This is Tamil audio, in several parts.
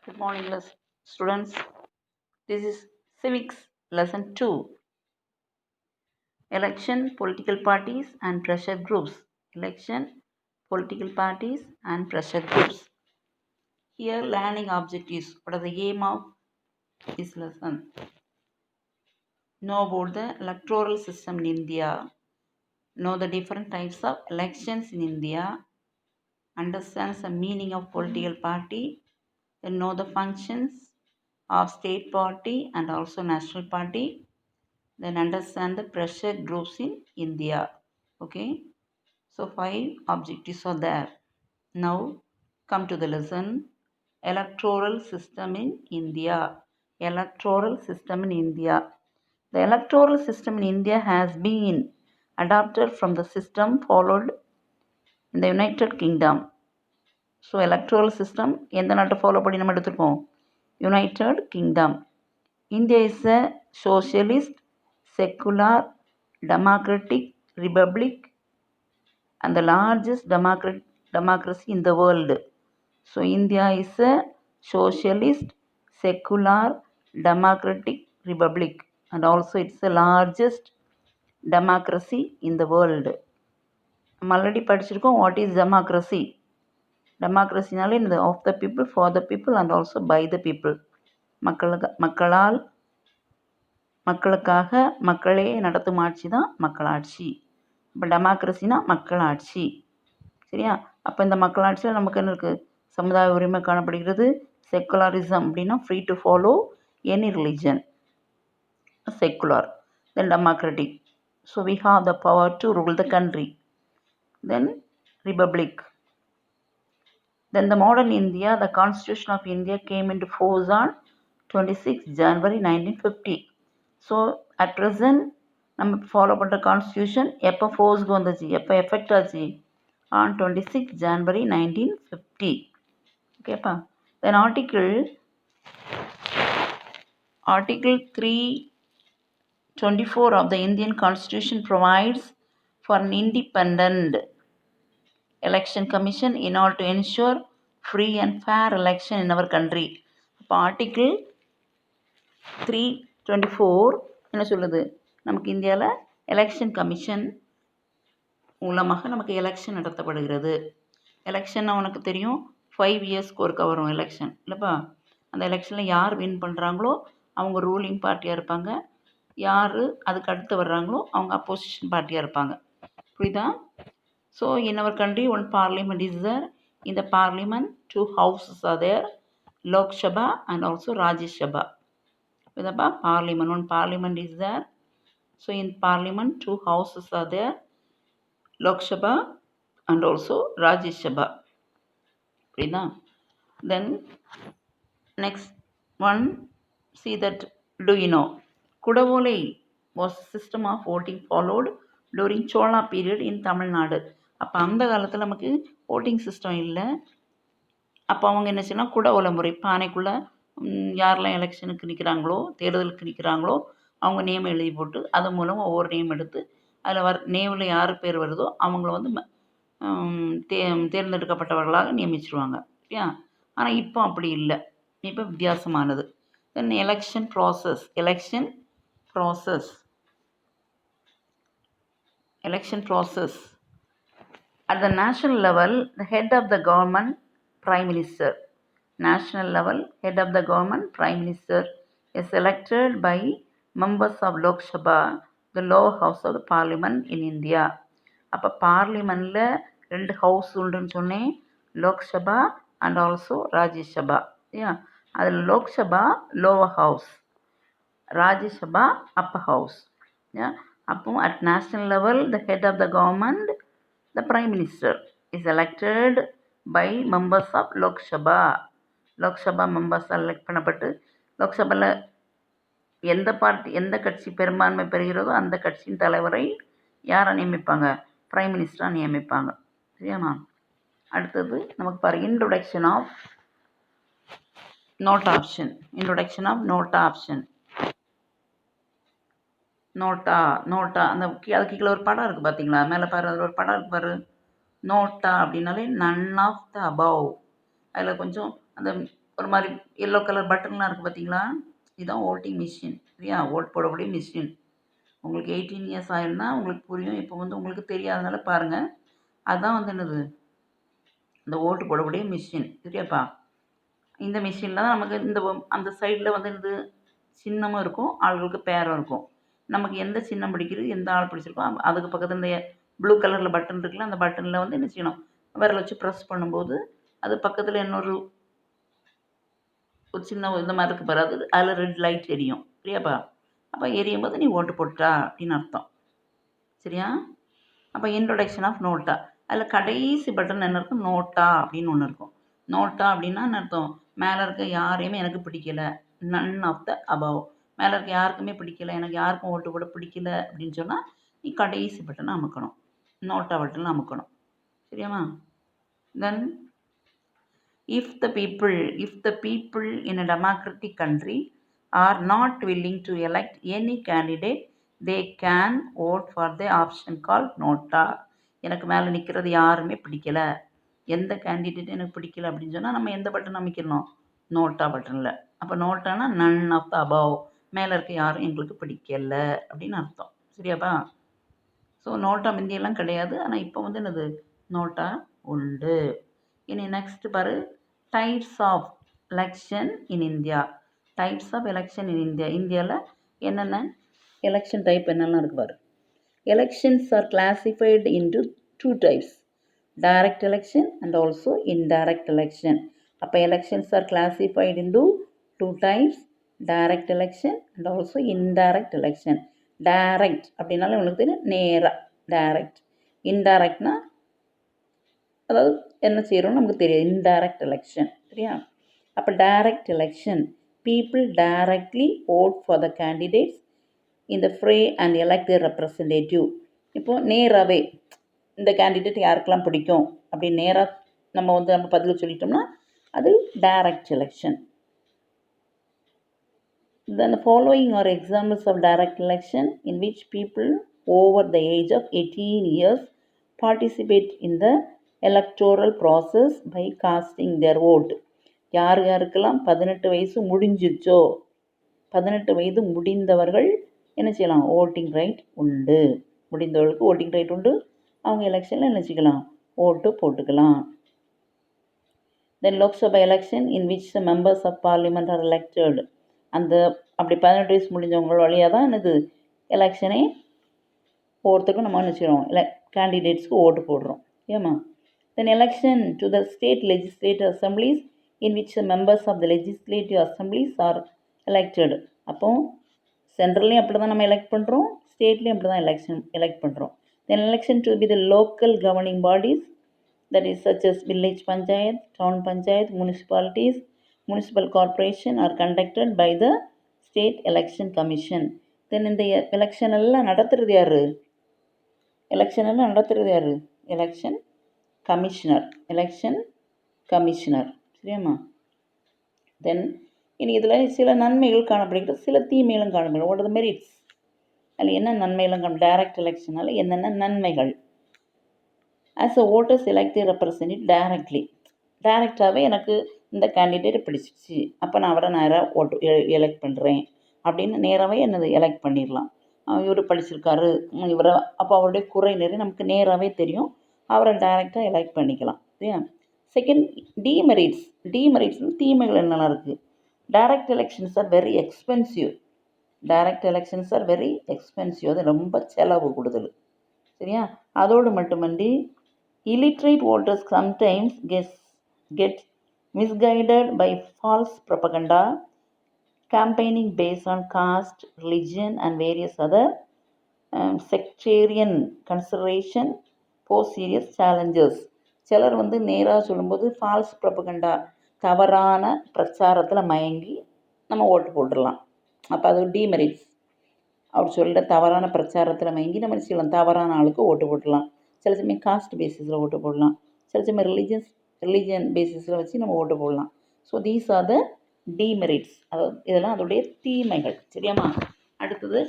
Good morning, students. This is Civics Lesson 2. Election, political parties and pressure groups. Election, political parties and pressure groups. Here, learning objectives. What are the aim of this lesson? Know about the electoral system in India. Know the different types of elections in India. Understand the meaning of political party. Then know the functions of state party and also national party. Then understand the pressure groups in India. Okay, so 5 objectives are there. Now come to the lesson. Electoral system in India. Electoral system in India. The electoral system in India has been adopted from the system followed in the United Kingdom. So electoral system எந்த நாட்டை ஃபாலோ பண்ணி நம்ம எடுத்துருக்கோம்? United kingdom. India is a socialist, secular, democratic republic and the largest democracy in the world. So India is a socialist, secular, democratic republic and also it's the largest democracy in the world. நம்ம ஆல்ரெடி படிச்சிருக்கோம் வாட் இஸ் டெமோக்ரஸி. டெமோக்ரஸினாலே இந்த of the people, for the people and also by the people. மக்களால், மக்களுக்காக, மக்களே நடத்தும் ஆட்சி தான் மக்களாட்சி. இப்போ டெமோக்ரஸினா மக்களாட்சி. சரியா? அப்போ இந்த மக்களாட்சியில் நமக்கு என்ன இருக்குது? சமுதாய உரிமை காணப்படுகிறது. செக்குலரிசம் அப்படின்னா free to follow any religion. Secular. Then democratic. So we have the power to rule the country. Then republic. Then the modern India, the Constitution of India came into force on 26 January 1950. So at present நம்ம ஃபாலோ பண்ணுற கான்ஸ்டியூஷன் எப்போ ஃபோர்ஸ்க்கு வந்துச்சு, எப்போ எஃபெக்ட் ஆச்சு? On 26 January 1950. ஓகேப்பா. தென் article 324 of the Indian Constitution provides for an independent election commission in order to ensure free and fair election in our country. இப்போ ஆர்டிக்கிள் 324 என்ன சொல்லுது? நமக்கு இந்தியாவில் எலெக்ஷன் கமிஷன் மூலமாக நமக்கு எலெக்ஷன் நடத்தப்படுகிறது. எலெக்ஷன்னா உனக்கு தெரியும் 5 இயர்ஸ்க்கு ஒருக்கா வரும் எலெக்ஷன் இல்லைப்பா. அந்த எலெக்ஷனில் யார் வின் பண்ணுறாங்களோ அவங்க ரூலிங் பார்ட்டியாக இருப்பாங்க, யார் அதுக்கு அடுத்து வர்றாங்களோ அவங்க அப்போசிஷன் பார்ட்டியாக இருப்பாங்க. புரியுதா? So in our country one parliament is there. In the parliament 2 houses are there, Lok Sabha and also Rajya Sabha. With the parliament, one parliament is there. So in parliament 2 houses are there, Lok Sabha and also Rajya Sabha. Then next one, see that, do you know Kudavolai was system of voting followed during Chola period in Tamil Nadu. அப்போ அந்த காலத்தில் நமக்கு ஓட்டிங் சிஸ்டம் இல்லை. அப்போ அவங்க என்ன செய்யணும், குடவோலை முறை, பானைக்குள்ளே யாரெல்லாம் எலெக்ஷனுக்கு நிற்கிறாங்களோ, தேர்தலுக்கு நிற்கிறாங்களோ அவங்க நேம் எழுதி போட்டு அது மூலம் ஒவ்வொரு நேம் எடுத்து அதில் நேமில் யார் பேர் வருதோ அவங்கள வந்து தேர்ந்தெடுக்கப்பட்டவர்களாக நியமிச்சிருவாங்க. இல்லையா? ஆனால் இப்போ அப்படி இல்லை, இப்போ வித்தியாசமானது. Then election process. At the national level, the head of the government, Prime Minister. National level, head of the government, Prime Minister is elected by members of Lok Sabha, the lower house of the parliament in India. அப்போ பார்லிமெண்ட்டில் 2 ஹவுஸ் உண்டுன்னு சொன்னேன், லோக் சபா அண்ட் ஆல்சோ ராஜ்யசபா. ஏன் அதில் Lok Sabha lower house, Rajya Sabha upper house. அப்போ at national level the head of the government, the prime minister is elected by members of Lok Sabha. Lok Sabha members elect பண்ணப்பட்டு லோக் சபாவில் எந்த கட்சி பெரும்பான்மை பெறுகிறதோ அந்த கட்சியின் தலைவரை யாரை நியமிப்பாங்க? பிரைம் மினிஸ்டராக நியமிப்பாங்க. சரியாண்ணா? அடுத்தது நமக்கு பாரு, introduction of NOTA option. NOTA அந்த அதுக்கு கீழே ஒரு படம் இருக்குது பார்த்தீங்களா? மேலே பாரு, அதில் ஒரு படம் இருக்குது பாரு. நோட்டா அப்படின்னாலே நன் ஆஃப் த அபவ். அதில் கொஞ்சம் அந்த ஒரு மாதிரி எல்லோ கலர் பட்டன்லாம் இருக்குது பார்த்தீங்களா, இதுதான் ஓட்டிங் மிஷின். சரியா, ஓட் போடக்கூடிய மிஷின். உங்களுக்கு 18 இயர்ஸ் ஆயிருந்தா உங்களுக்கு புரியும். இப்போ வந்து உங்களுக்கு தெரியாதனால பாருங்கள். அதுதான் வந்து என்னது, இந்த ஓட்டு போடக்கூடிய மிஷின். சரியாப்பா, இந்த மிஷினில் தான் நமக்கு இந்த அந்த சைடில் வந்து இந்த சின்னமும் இருக்கும், ஆள்களுக்கு பேரும் இருக்கும். நமக்கு எந்த சின்னம் பிடிக்குது, எந்த ஆள் பிடிச்சிருக்கோ அதுக்கு பக்கத்தில் இந்த ப்ளூ கலரில் பட்டன் இருக்குல்ல, அந்த பட்டனில் வந்து என்ன செய்யணும், விரல் வச்சு ப்ரெஸ் பண்ணும்போது அது பக்கத்தில் இன்னொரு ஒரு சின்ன இந்த மாதிரி இருக்குது பாரு, அதில் ரெட் லைட் எரியும். சரியாப்பா, அப்போ எரியும் போது நீ ஓட்டு போட்டா அப்படின்னு அர்த்தம். சரியா, அப்போ இன்ட்ரொடக்ஷன் ஆஃப் நோட்டா, அதில் கடைசி பட்டன் என்ன இருக்கும், நோட்டா அப்படின்னு ஒன்று இருக்கும். நோட்டா அப்படின்னா என்ன அர்த்தம், மேலே இருக்க யாரையுமே எனக்கு பிடிக்கல, நன் ஆஃப் த அபவ், மேலே இருக்க யாருக்குமே பிடிக்கல, எனக்கு யாருக்கும் ஓட்டு போட பிடிக்கல அப்படின்னு சொன்னால் நீ கடைசி பட்டனை அமுக்கணும், நோட்டா பட்டன் அமுக்கணும். சரியாம்மா. தென் if the people in a democratic country are not willing to elect any candidate, they can vote for the option called nota. எனக்கு மேலே நிற்கிறது யாருமே பிடிக்கல, எந்த கேண்டிடேட் எனக்கு பிடிக்கல அப்படின்னு சொன்னால் நம்ம எந்த பட்டன் அமைக்கணும், நோட்டா பட்டனில். அப்போ நோட்டானா நன் ஆஃப் த அபவ், மேலே இருக்க யாரும் எங்களுக்கு பிடிக்கல அப்படின்னு அர்த்தம். சரியாப்பா. ஸோ நோட்டா முந்தியெல்லாம் கிடையாது, ஆனால் இப்போ வந்து என்னது, நோட்டா உண்டு. இனி நெக்ஸ்ட் பாரு, types of election in India. Types of election in India, இந்தியாவில் என்னென்ன எலெக்ஷன் டைப் என்னெல்லாம் இருக்குது பாரு. Elections are classified into 2 types, direct election and also indirect election. அப்போ elections are classified into 2 types, direct election and also indirect election. Direct அப்படின்னாலும் உங்களுக்கு தெரியும், நேராக டைரக்ட். இன்டைரக்ட்னா அதாவது என்ன செய்கிறோன்னு நமக்கு தெரியாது, இன்டைரக்ட் எலெக்ஷன். சரியா, அப்போ direct election, people directly vote for the candidates இந்த fray and elect the representative. இப்போது நேராகவே இந்த கேண்டிடேட் யாருக்கெல்லாம் பிடிக்கும் அப்படின்னு நேராக நம்ம பதில் சொல்லிட்டோம்னா அது direct election. Then the following are examples of direct election in which people over the age of 18 years participate in the electoral process by casting their vote. யார் யாருக்கெல்லாம் 18 வயசு முடிஞ்சிச்சோ, 18 வயது முடிந்தவர்கள் என்ன செய்யலாம், ஓட்டிங் ரைட் உண்டு. முடிந்தவர்களுக்கு ஓட்டிங் ரைட் உண்டு, அவங்க எலெக்ஷனில் என்ன செய்யலாம், ஓட்டு போட்டுக்கலாம். Then Lok Sabha election in which the members of parliament are elected. அந்த அப்படி 18 வயசு முடிஞ்சவங்களோட வழியாக தான் என்னது எலெக்ஷனே ஒவ்வொருத்தருக்கும் நம்ம என்ன செய்கிறோம், கேண்டிடேட்ஸ்க்கு ஓட்டு போடுறோம். ஏமா. Then election to the state legislative assemblies in which the members of the legislative assemblies are elected. அப்போ சென்ட்ரல்லையும் அப்படி தான் நம்ம எலெக்ட் பண்ணுறோம், ஸ்டேட்லேயும் அப்படி தான் எலெக்ட் பண்ணுறோம். Then election to be the local governing bodies, that is such as village panchayat, town panchayat, municipalities, municipal corporation are conducted by the state election commission. Then இந்த எலெக்ஷன் எல்லாம் நடத்துறது யார், எலெக்ஷன் கமிஷனர். சரியாம்மா. தென் இனி இதில் சில நன்மைகள் காணப்படுகிறது, சில தீமைகளும் காணப்படுகிறது. வாட் ஆர் த மெரிட்ஸ், அதில் என்ன நன்மைகளும் டைரக்ட் எலெக்ஷனால் என்னென்ன நன்மைகள். As a voters elect representative directly, டைரக்டாகவே எனக்கு இந்த கேண்டிடேட் பிடிச்சிச்சு, அப்போ நான் அவரை நேராக ஓட்டு எலெக்ட் பண்ணுறேன் அப்படின்னு நேராகவே என்னது எலெக்ட் பண்ணிடலாம். இவர் படிச்சிருக்காரு இவரை, அப்போ அவருடைய குறை நிறைய நமக்கு நேராகவே தெரியும், அவரை டைரெக்டாக எலெக்ட் பண்ணிக்கலாம். சரியா. Second, demerits. தீமைகள் என்னெல்லாம் இருக்குது. Direct elections are very expensive. அது ரொம்ப செலவு கூடுதல். சரியா. அதோடு மட்டுமன்றி illiterate voters sometimes get misguided by false propaganda, campaigning based on caste, religion and various other sectarian consideration pose serious challenges. சிலர் வந்து நேராக சொல்லும்போது ஃபால்ஸ் ப்ரொபகண்டா, தவறான பிரச்சாரத்தில் மயங்கி நம்ம ஓட்டு போட்டுடலாம். அப்போ அது டிமெரிட்ஸ். அவர் சொல்கிற தவறான பிரச்சாரத்தில் மயங்கி நம்ம செய்யலாம், தவறான ஆளுக்கு ஓட்டு போட்டுடலாம். சில சமயம் காஸ்ட் பேசிஸில் ஓட்டு போடலாம், சில சமயம் ரிலீஜன் பேசிஸில் வச்சு நம்ம ஓட்டு போடலாம். So these are the demerits, அதாவது இதெல்லாம் அதோடைய தீமைகள். சரியாம்மா. அடுத்தது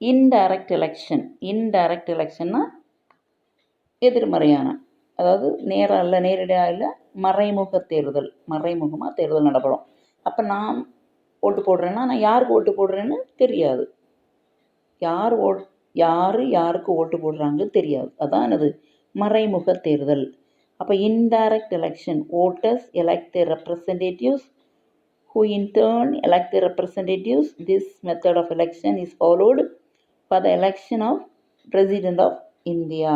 இன்டைரக்ட் எலெக்ஷன்னா எதிர்மறையான. அதாவது நேராக இல்லை, நேரடியாக இல்லை, மறைமுக தேர்தல், மறைமுகமாக தேர்தல் நடைபெறும். அப்போ நான் ஓட்டு போடுறேன்னா நான் யாருக்கு ஓட்டு போடுறேன்னு தெரியாது. யாருக்கு ஓட்டு போடுறாங்க தெரியாது. அதான் அது மறைமுக தேர்தல். அப்போ indirect election, voters elect their representatives who in turn elect their representatives. This method of election is followed for the election of President of India.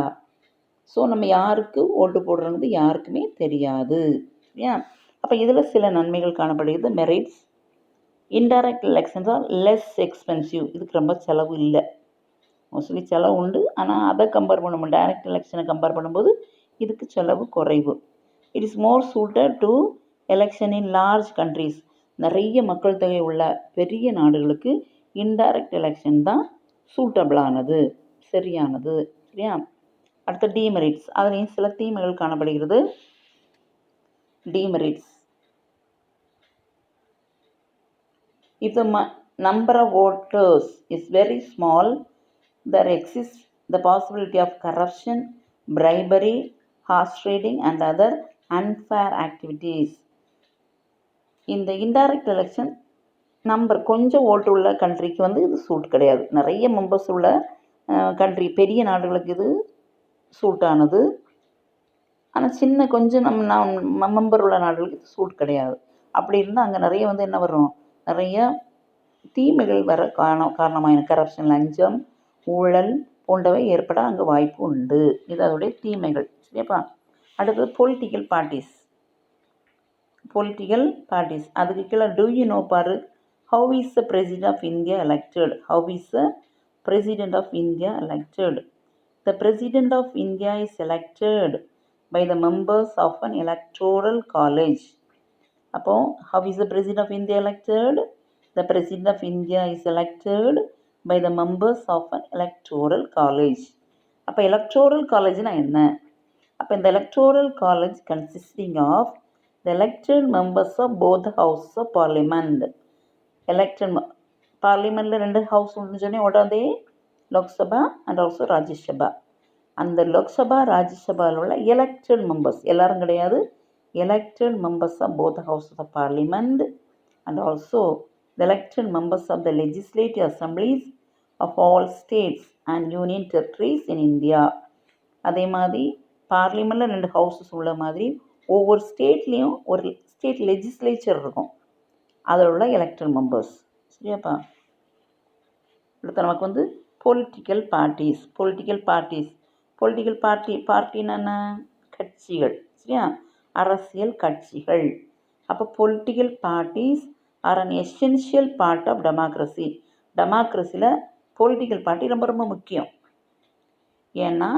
So நம்ம யாருக்கு ஓட்டு போடுறது யாருக்குமே தெரியாது. ஏன் அப்போ இதில் சில நன்மைகள் காணப்படுகிறது. Merits, indirect elections R less expensive. இதுக்கு ரொம்ப செலவு இல்லை. மோஸ்ட்லி செலவு உண்டு, ஆனால் அதை கம்பேர் பண்ணும்போது டைரக்ட் எலெக்ஷனை கம்பேர் பண்ணும்போது இதுக்கு செலவு குறைவு. It is more suited to election in large countries. நிறைய மக்கள் தொகை உள்ள பெரிய நாடுகளுக்கு இன்டைரக்ட் எலெக்ஷன் தான் சூட்டபிளானது, சரியானது. சரியா? அடுத்த டிமெரிட்ஸ், அதுலேயும் சில தீமைகள் காணப்படுகிறது. Demerits, if the number of voters is very small, there exists the possibility of corruption, bribery, horse trading and other unfair activities. இந்த இன்டைரக்ட் எலெக்ஷன் நம்பர் கொஞ்சம் ஓட்டு உள்ள கண்ட்ரிக்கு இது சூட் கிடையாது. நிறைய மெம்பர்ஸ் உள்ள கண்ட்ரி, பெரிய நாடுகளுக்கு இது சூட்டானது. ஆனால் சின்ன கொஞ்சம் மெம்பர் உள்ள நாடுகளுக்கு இது சூட் கிடையாது. அப்படி இருந்தால் அங்கே நிறைய என்ன வரும், நிறைய தீமைகள் வர காரணமான கரப்ஷன், லஞ்சம், ஊழல் போன்றவை ஏற்பட அங்கே வாய்ப்பு உண்டு. இது அதோடைய தீமைகள். சரியாப்பா? அடுத்தது பொலிட்டிக்கல் பார்ட்டிஸ். அதுக்கு கீழே டூ யூ நோ பாரு, how is the president of India elected? The President of India is elected by the members of an electoral college. அப்போ how is the President of India elected? The President of India is elected by the members of an electoral college. அப்போ electoral collegeனா என்ன? அப்போ இந்த electoral college consisting of the elected members of both the houses of parliament. Elected பார்லிமெண்ட்டில் 2 ஹவுஸ் உண்டுன்னு சொன்னேன். what are they? Lok Sabha and also Rajya Sabha. அந்த லோக்சபா ராஜ்யசபாவில் உள்ள எலெக்டட் மெம்பர்ஸ், எல்லாரும் கிடையாது, elected members of both houses of parliament and also the elected members of the legislative assemblies of all states and union territories in India. அதே மாதிரி பார்லிமெண்ட்டில் 2 ஹவுசஸ் உள்ள மாதிரி ஒவ்வொரு ஸ்டேட்லேயும் ஒரு ஸ்டேட் லெஜிஸ்லேச்சர் இருக்கும், அதில் உள்ள எலெக்டட் மெம்பர்ஸ். சரியாப்பா? அடுத்து நமக்கு பொலிட்டிக்கல் பார்ட்டின்னா கட்சிகள். சரியா? அரசியல் கட்சிகள். அப்போ political parties are an essential part of democracy. டெமோக்ரஸியில் பொலிட்டிக்கல் பார்ட்டி ரொம்ப ரொம்ப முக்கியம். ஏன்னா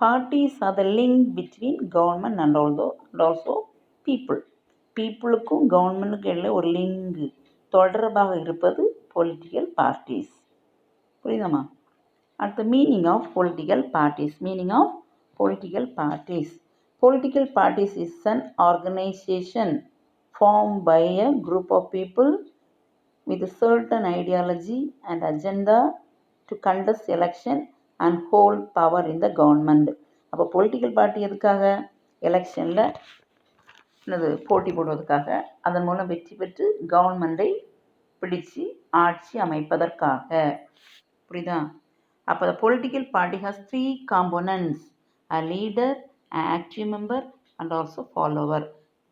parties are the link between government and also பீப்புளுக்கும் கவர்மெண்ட்டுக்கும் இடையில ஒரு லிங்கு, தொடர்பாக இருப்பது பொலிட்டிக்கல் பார்ட்டிஸ். புரியுதாம்மா? அடுத்த meaning of political parties. Political parties is an organization formed by a group of people with a certain ideology and agenda to contest election and hold power in the government. அப்போ பொலிட்டிக்கல் பார்ட்டி எதுக்காக? எலெக்ஷனில் போட்டி போடுவதற்காக, அதன் மூலம் வெற்றி பெற்று கவர்மெண்ட்டை பிடிச்சு ஆட்சி அமைப்பதற்காக. புரியுதா? அப்போ the political party has 3 components: a leader, an active member and also follower.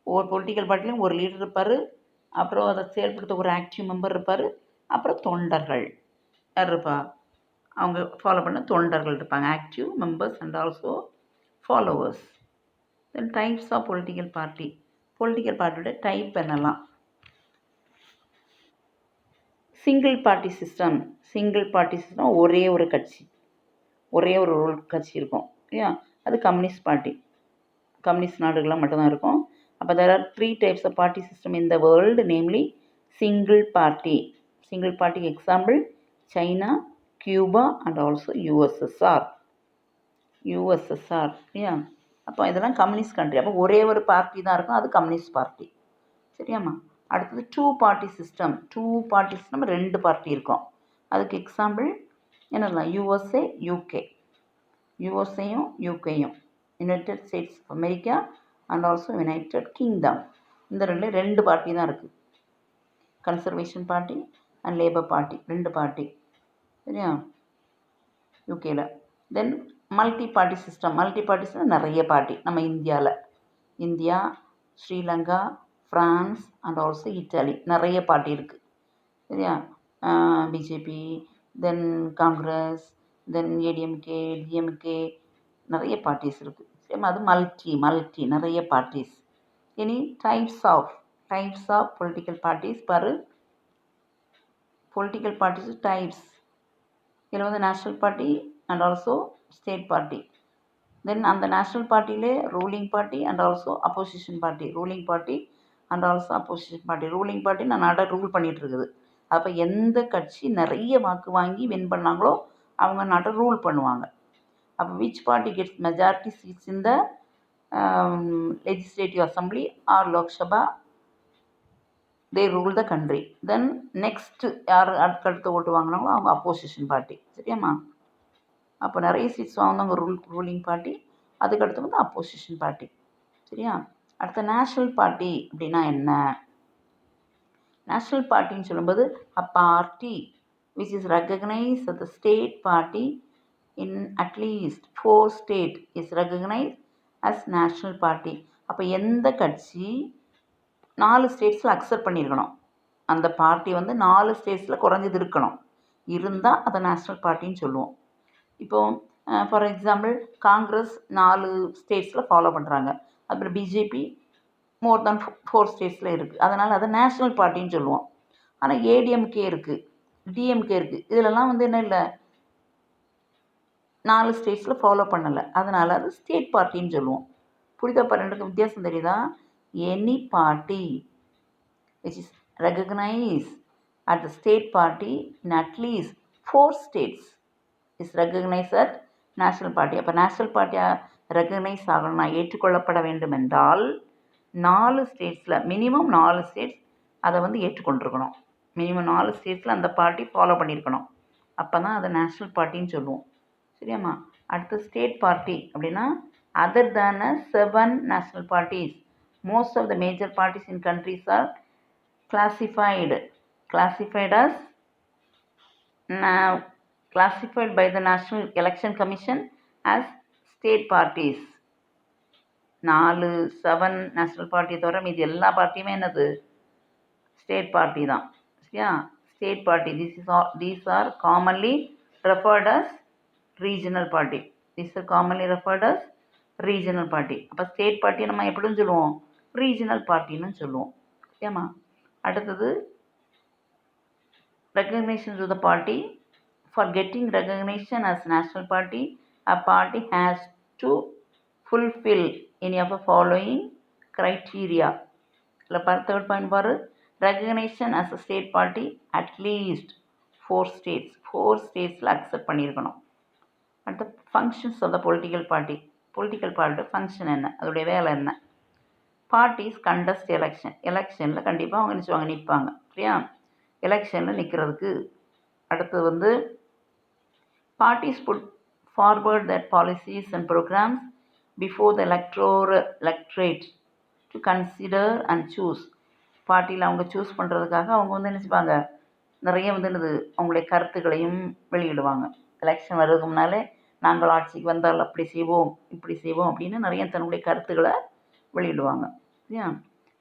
ஒரு பொலிட்டிக்கல் பார்ட்டிலையும் ஒரு லீடர் இருப்பார், அப்புறம் அதை செயல்படுத்த ஒரு ஆக்டிவ் மெம்பர் இருப்பார், அப்புறம் தொண்டர்கள் யார் இருப்பா, அவங்க ஃபாலோ பண்ண தொண்டர்கள் இருப்பாங்க, active members and also followers. Then types of political பார்ட்டியோட டைப் என்னெல்லாம்? சிங்கிள் பார்ட்டி சிஸ்டம் ஒரே ஒரு கட்சி இருக்கும் இல்லையா? அது கம்யூனிஸ்ட் நாடுகள்லாம் மட்டும்தான் இருக்கும். அப்போ there are 3 types of party system in the world, namely single party example China, Cuba and also USSR. இல்லையா? அப்போ இதெல்லாம் கம்யூனிஸ்ட் கண்ட்ரி. அப்போ ஒரே ஒரு பார்ட்டி தான் இருக்கும், அது கம்யூனிஸ்ட் பார்ட்டி. சரியாம்மா? அடுத்தது 2 party system 2 பார்ட்டி இருக்கும். அதுக்கு எக்ஸாம்பிள் என்னலாம்? யூஎஸ்ஏயும் யூகேயும் United States of America and also United Kingdom. இந்த ரெண்டு பார்ட்டி தான் இருக்குது, conservation party and labour party, 2 party. சரியா? யூகேல. Then multi party system. Multi பார்ட்டிஸ்னால் நிறைய பார்ட்டி. நம்ம India, Sri Lanka, France and also Italy, நிறைய பார்ட்டி இருக்குது. சரியா? BJP, then Congress, then ADMK, DMK, நிறைய பார்ட்டிஸ் இருக்குது. சேம் அது மல்டி நிறைய பார்ட்டிஸ். இனி டைப்ஸ் ஆஃப் பொலிட்டிக்கல் பார்ட்டிஸ் பாரு. Political parties types. இதில் வந்து national party and also state party. Then அந்த நேஷ்னல் பார்ட்டியிலே ruling party and also opposition party. Ruling party and also opposition party. Ruling party நான் நாட்டை ரூல் பண்ணிகிட்டு இருக்குது. அப்போ எந்த கட்சி நிறைய வாக்கு வாங்கி வின் பண்ணாங்களோ அவங்க நாட்டை ரூல் பண்ணுவாங்க. அப்போ which party gets majority seeds in the legislative assembly or Lok Sabha, they rule the country. Then next யார் அடுத்து ஓட்டு வாங்கினாங்களோ அவங்க அப்போசிஷன் பார்ட்டி. சரியாம்மா? அப்போ நிறைய சீட்ஸ் வாங்கினவங்க ரூலிங் பார்ட்டி, அதுக்கடுத்து வந்து அப்போசிஷன் பார்ட்டி. சரியா? அடுத்த நேஷ்னல் பார்ட்டி அப்படின்னா என்ன? நேஷ்னல் பார்ட்டின்னு சொல்லும்போது a party which is recognized as the state party in at least 4 states is recognized as national party. அப்போ எந்த கட்சி 4 ஸ்டேட்ஸில் அக்செப்ட் பண்ணியிருக்கணும், அந்த பார்ட்டி வந்து 4 ஸ்டேட்ஸில் குறைஞ்சது இருக்கணும், இருந்தால் அதை நேஷ்னல் பார்ட்டின்னு சொல்லுவோம். இப்போது ஃபார் எக்ஸாம்பிள் காங்கிரஸ் 4 ஸ்டேட்ஸில் ஃபாலோ பண்ணுறாங்க, அப்புறம் பிஜேபி மோர் தென் 4 ஸ்டேட்ஸில் இருக்குது, அதனால் அதை நேஷ்னல் பார்ட்டின்னு சொல்லுவோம். ஆனால் ஏடிஎம்கே இருக்குது, டிஎம்கே இருக்குது, இதிலெல்லாம் வந்து என்ன இல்லை, 4 ஸ்டேட்ஸில் ஃபாலோ பண்ணலை, அதனால் அது ஸ்டேட் பார்ட்டின்னு சொல்லுவோம். புரியுதாப்பா? ரெண்டுக்கும் வித்தியாசம் தெரியுதா? Any party which is recognized at the state party in at least 4 states is recognized as national party. அப்போ நேஷ்னல் பார்ட்டியாக ரெக்கக்னைஸ் ஆகணும்னா, ஏற்றுக்கொள்ளப்பட வேண்டும் என்றால் 4 ஸ்டேட்ஸில் மினிமம் 4 ஸ்டேட்ஸ் அதை வந்து ஏற்றுக்கொண்டிருக்கணும். மினிமம் 4 ஸ்டேட்ஸில் அந்த பார்ட்டி ஃபாலோ பண்ணியிருக்கணும். அப்போ தான் அதை நேஷ்னல் பார்ட்டின்னு சொல்லுவோம். சரியாம்மா? அடுத்து ஸ்டேட் பார்ட்டி அப்படின்னா other than 7 national parties, most of the major parties in countries are classified by the National Election Commission as state parties. 7 national party தவிர மீது எல்லா பார்ட்டியுமே என்னது, ஸ்டேட் பார்ட்டி தான். சரியா? State party. these are commonly referred as regional party. அப்போ ஸ்டேட் பார்ட்டி நம்ம எப்படின்னு சொல்லுவோம், ரீஜனல் பார்ட்டின்னு சொல்லுவோம். ஓகேம்மா? அடுத்தது recognition to the party. For getting recognition as national party, a party has to fulfill any of the following criteria. Third point பாரு, recognition as a state party at least 4 ஸ்டேட்ஸில் அக்செப்ட் பண்ணியிருக்கணும். அடுத்த functions of the political party. Function என்ன, அதோடைய வேலை என்ன? பார்ட்டிஸ் கண்டஸ்ட் எலெக்ஷனில் கண்டிப்பாக அவங்க நினச்சிவாங்க, நிற்பாங்க. சரியா? எலெக்ஷனில் நிற்கிறதுக்கு. அடுத்தது வந்து parties put forward that policies and programs before the electorate to consider and choose. பார்ட்டியில் அவங்க சூஸ் பண்ணுறதுக்காக அவங்க வந்து நினச்சிப்பாங்க, நிறைய வந்து என்னது அவங்களுடைய கருத்துக்களையும் வெளியிடுவாங்க. எலெக்ஷன் வர்றதுக்கு முன்னாலே நாங்கள் ஆட்சிக்கு வந்தால் அப்படி செய்வோம் இப்படி செய்வோம் அப்படின்னு நிறைய தன்னுடைய கருத்துக்களை வெளியிடுவாங்க. சரியா?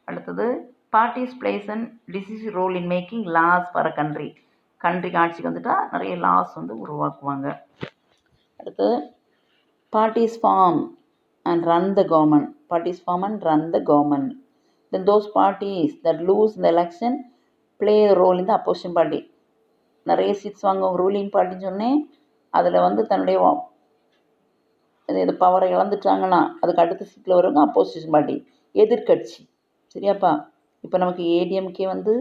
அடுத்தது parties plays and decisive role in making laws for a கண்ட்ரிக்கு ஆட்சிக்கு வந்துட்டால் நிறைய லாஸ் வந்து உருவாக்குவாங்க. அடுத்தது parties form and run the government. Then those parties that lose in the election play a role in the opposition party. நிறைய சீட்ஸ் வாங்குவாங்க ரூலிங் பார்ட்டின்னு சொன்னேன், அதில் வந்து தன்னுடைய இது பவரை இழந்துட்டாங்கன்னா அதுக்கு அடுத்த சீட்டில் வருவாங்க அப்போசிஷன் பார்ட்டி, எதிர்கட்சி. சரியாப்பா? இப்போ நமக்கு ஏடிஎம்கே வந்து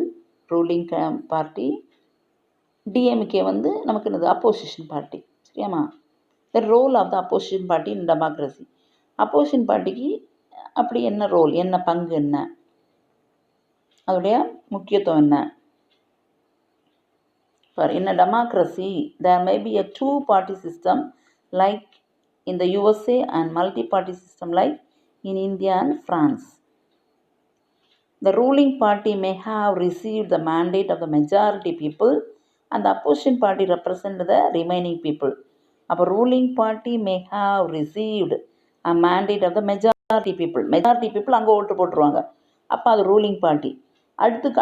ரூலிங் பார்ட்டி, டிஎம்கே வந்து நமக்கு என்னது அப்போசிஷன் பார்ட்டி. சரியாம்மா? The role of the opposition party in democracy. Opposition பார்ட்டிக்கு அப்படி என்ன ரோல், என்ன பங்கு, என்ன அதோடைய முக்கியத்துவம் என்ன? In a democracy, there may be a two-party system like in the USA and multi-party system like in India and France. The ruling party may have received the mandate of the majority people and the opposition party represent the remaining people. அப்போ ruling party may have received a mandate of the majority people. majority people அங்கே ஓட்டு போட்டுருவாங்க. அப்போ அது ரூலிங் பார்ட்டி.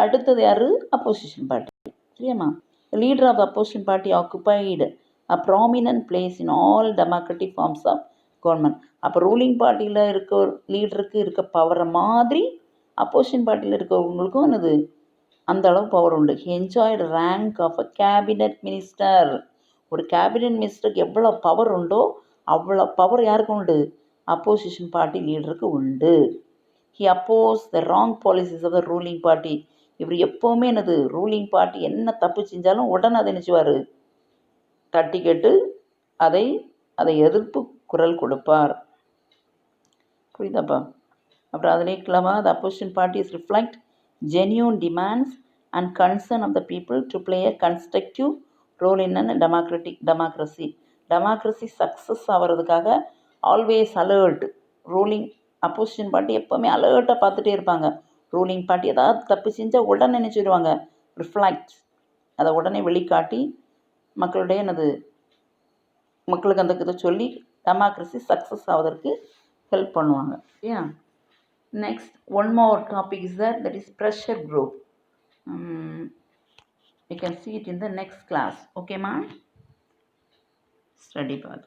அடுத்தது யார்? Opposition party. சரியாம்மா? The leader of the opposition party occupied a prominent place in all democratic forms of government. அப்போ ரூலிங் பார்ட்டியில் இருக்க லீடருக்கு இருக்க பவரை மாதிரி அப்போசிஷன் பார்ட்டியில் இருக்கிறவங்களுக்கும் என்னது அந்த அளவு பவர் உண்டு. He enjoyed rank of a cabinet minister. ஒரு கேபினட் மினிஸ்டருக்கு எவ்வளோ பவர் உண்டோ அவ்வளோ பவர் யாருக்கு உண்டு? அப்போசிஷன் பார்ட்டி லீடருக்கு உண்டு. He oppose the wrong policies of the ruling party. இவர் எப்போவுமே என்னது ரூலிங் பார்ட்டி என்ன தப்பு செஞ்சாலும் உடனே அதை நினச்சிவார், தட்டி கேட்டு அதை எதிர்ப்பு குரல் கொடுப்பார். புரியுதாப்பா? அப்புறம் அதிலே கிளவா the opposition parties reflect genuine demands and concern of the people to play a constructive role in a democracy. democracy success ஆகிறதுக்காக always alert. Ruling opposition party எப்போவுமே அலர்ட்டாக பார்த்துட்டே இருப்பாங்க. ரூலிங் பார்ட்டி ஏதாவது தப்பு செஞ்சால் உடனே நினச்சிடுவாங்க, ரிஃப்ளெக்ட், அதை உடனே வெளிக்காட்டி மக்களுடைய மக்களுக்கு அந்த இதை சொல்லி டெமோக்ரஸி சக்ஸஸ் ஆவதற்கு ஹெல்ப் பண்ணுவாங்க. ஓகேயா? Next, one more topic is that is pressure group. You can see it in the next class. Okay, ma? Study path.